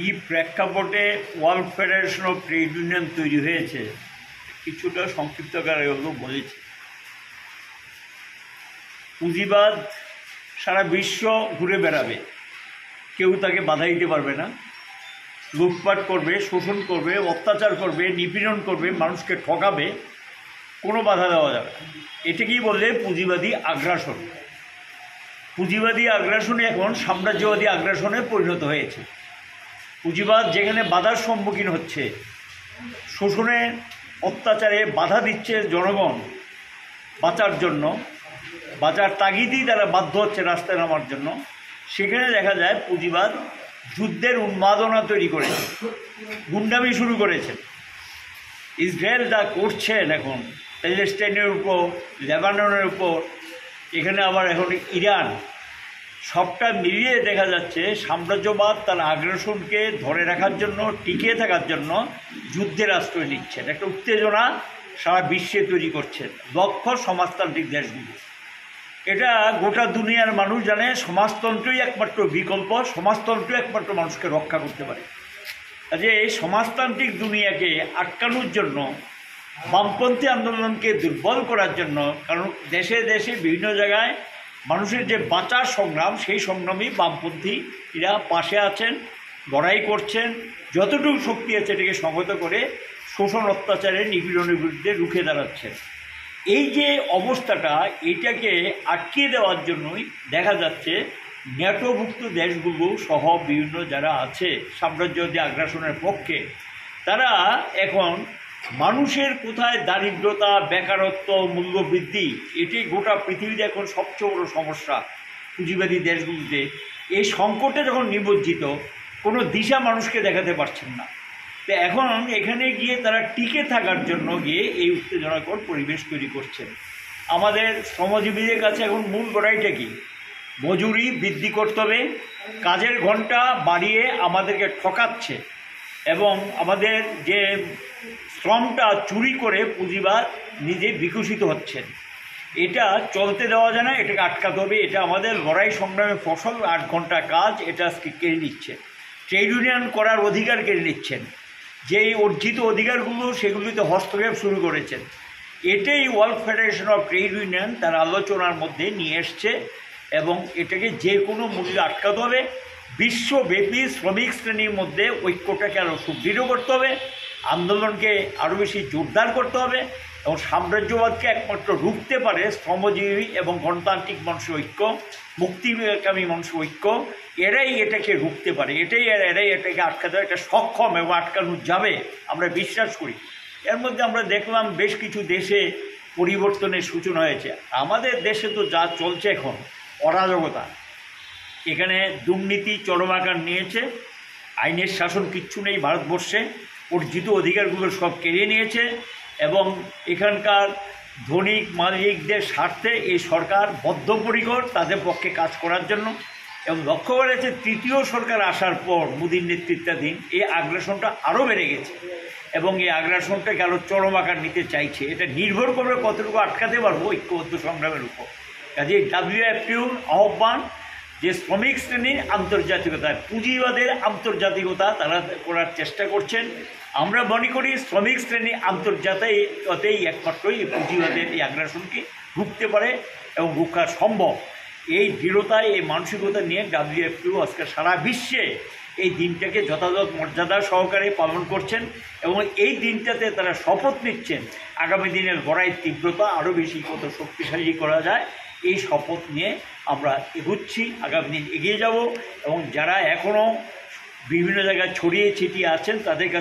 এই প্রেক্ষাপটে world federation of trade union তৈরি হয়েছে কিছুটা সংক্ষিপ্ত আকারে হলেও বলেছি। পুঁজিবাদ সারা বিশ্ব ঘুরে বেড়াবে, কেউ তাকে বাধা দিতে পারবে না। লুটপাট করবে, শোষণ করবে, অত্যাচার করবে, নিপীড়ন করবে, মানুষকে ঠকাবে, কোনো বাধা দেওয়া যাবে না। এটাকেই বললে পুঁজিবাদী আগ্রাসন। পুঁজিবাদী আগ্রাসনে এখন সাম্রাজ্যবাদী আগ্রাসনে পরিণত হয়েছে। পুঁজিবাদ যেখানে বাধার সম্মুখীন হচ্ছে, শোষণে অত্যাচারে বাধা দিচ্ছে জনগণ বাঁচার জন্য, বাঁচার তাগিদেই তারা বাধ্য হচ্ছে রাস্তায় নামার জন্য, সেখানে দেখা যায় পুঁজিবাদ যুদ্ধের উন্মাদনা তৈরি করেছে, গুন্ডামি শুরু করেছে। ইসরায়েল যা করছেন এখন প্যালেস্টাইনের উপর, লেবাননের উপর, এখানে আবার এখন ইরান, সবটা মিলিয়ে দেখা যাচ্ছে সাম্রাজ্যবাদ তার আগ্রাসনকে ধরে রাখার জন্য, টিকে থাকার জন্য যুদ্ধের আশ্রয় নিচ্ছেন। একটা উত্তেজনা সারা বিশ্বে তৈরি করছেন দক্ষ সমাজতান্ত্রিক দেশগুলো। এটা গোটা দুনিয়ার মানুষ জানে সমাজতন্ত্রই একমাত্র বিকল্প, সমাজতন্ত্র একমাত্র মানুষকে রক্ষা করতে পারে। কাজে এই সমাজতান্ত্রিক দুনিয়াকে আটকানোর জন্য, বামপন্থী আন্দোলনকে দুর্বল করার জন্য, কারণ দেশে দেশে বিভিন্ন জায়গায় মানুষের যে বাঁচার সংগ্রাম, সেই সংগ্রামই বামপন্থীরা পাশে আছেন, লড়াই করছেন, যতটুকু শক্তি আছে এটাকে সংহত করে শোষণ, অত্যাচারের, নিপীড়নের বিরুদ্ধে রুখে দাঁড়াচ্ছেন। এই যে অবস্থাটা, এটাকে আটকিয়ে দেওয়ার জন্যই দেখা যাচ্ছে ন্যাটোভুক্ত দেশগুলো সহ বিভিন্ন যারা আছে সাম্রাজ্যবাদী আগ্রাসনের পক্ষে, তারা এখন মানুষের কোথায় দারিদ্রতা, বেকারত্ব, মূল্যবৃদ্ধি, এটি গোটা পৃথিবীতে এখন সবচেয়ে বড় সমস্যা পুঁজিবাদী দেশগুলোতে। এই সংকটে যখন নিমজ্জিত, কোনো দিশা মানুষকে দেখাতে পারছেন না, তো এখন এখানে গিয়ে তারা টিকে থাকার জন্য গিয়ে এই উত্তেজনাকর পরিবেশ তৈরি করছেন। আমাদের শ্রমজীবীদের কাছে এখন মূল লড়াইটা কি? মজুরি বৃদ্ধি করতে হবে, কাজের ঘন্টা বাড়িয়ে আমাদেরকে ঠকাচ্ছে এবং আমাদের যে শ্রমটা চুরি করে পুঁজিবাদ নিজে বিকশিত হচ্ছেন। এটা চলতে দেওয়া যায় না, এটাকে আটকাতে হবে। এটা আমাদের লড়াই সংগ্রামের ফসল। 8 ঘন্টা কাজ এটা আজকে কেড়ে নিচ্ছে, ট্রেড ইউনিয়ন করার অধিকার কেড়ে নিচ্ছেন। যেই অর্জিত অধিকারগুলো সেগুলিতে হস্তক্ষেপ শুরু করেছেন। এটাই world federation of trade union তার আলোচনার মধ্যে নিয়ে এসছে এবং এটাকে যে কোনো মূল্যে আটকাতে হবে। বিশ্বব্যাপী শ্রমিক শ্রেণীর মধ্যে ঐক্যটাকে আরও সুদৃঢ় করতে হবে, আন্দোলনকে আরও বেশি জোরদার করতে হবে এবং সাম্রাজ্যবাদকে একমাত্র রুখতে পারে শ্রমজীবী এবং গণতান্ত্রিক মানুষের ঐক্য, মুক্তিকামী মানুষের ঐক্য। এরাই এটাকে রুখতে পারে, এরাই এটাকে আটকাতে পারে। এটা সক্ষম এবং আটকানো যাবে আমরা বিশ্বাস করি। এর মধ্যে আমরা দেখলাম বেশ কিছু দেশে পরিবর্তনের সূচনা হয়েছে। আমাদের দেশে তো যা চলছে এখন অরাজকতা, এখানে দুর্নীতি চরম আকার নিয়েছে, আইনের শাসন কিচ্ছু নেই ভারতবর্ষে, অর্জিত অধিকারগুলো সব কেড়ে নিয়েছে এবং এখানকার ধনিক মালিকদের স্বার্থে এই সরকার বদ্ধপরিকর তাদের পক্ষে কাজ করার জন্য। এবং লক্ষ্য করা যাচ্ছে তৃতীয় সরকার আসার পর মোদীর নেতৃত্বাধীন এই আগ্রাসনটা আরও বেড়ে গেছে এবং এই আগ্রাসনটাকে আরও চরম আকার নিতে চাইছে। এটা নির্ভর করবে কতটুকু আটকাতে পারবো ঐক্যবদ্ধ সংগ্রামের উপর। কাজে WFTOর আহ্বান যে শ্রমিক শ্রেণীর আন্তর্জাতিকতা, পুঁজিবাদের আন্তর্জাতিকতা তারা করার চেষ্টা করছেন। আমরা মনে করি শ্রমিক শ্রেণী আন্তর্জাতিকতাই একমাত্রই পুঁজিবাদের এই আগ্রাসনকে রুখতে পারে এবং রুখা সম্ভব। এই দৃঢ়তায়, এই মানসিকতা নিয়ে WFTO আজকে সারা বিশ্বে এই দিনটাকে যথাযথ মর্যাদা সহকারে পালন করছেন এবং এই দিনটাতে তারা শপথ নিচ্ছেন আগামী দিনের লড়াইয়ের তীব্রতা আরও বেশি কত শক্তিশালী করা যায়। এই শপথ নিয়ে আমরা এগোচ্ছি, আগামী দিন এগিয়ে যাব এবং যারা এখনও বিভিন্ন জায়গায় ছড়িয়ে ছিটিয়ে আছেন তাদের কাছে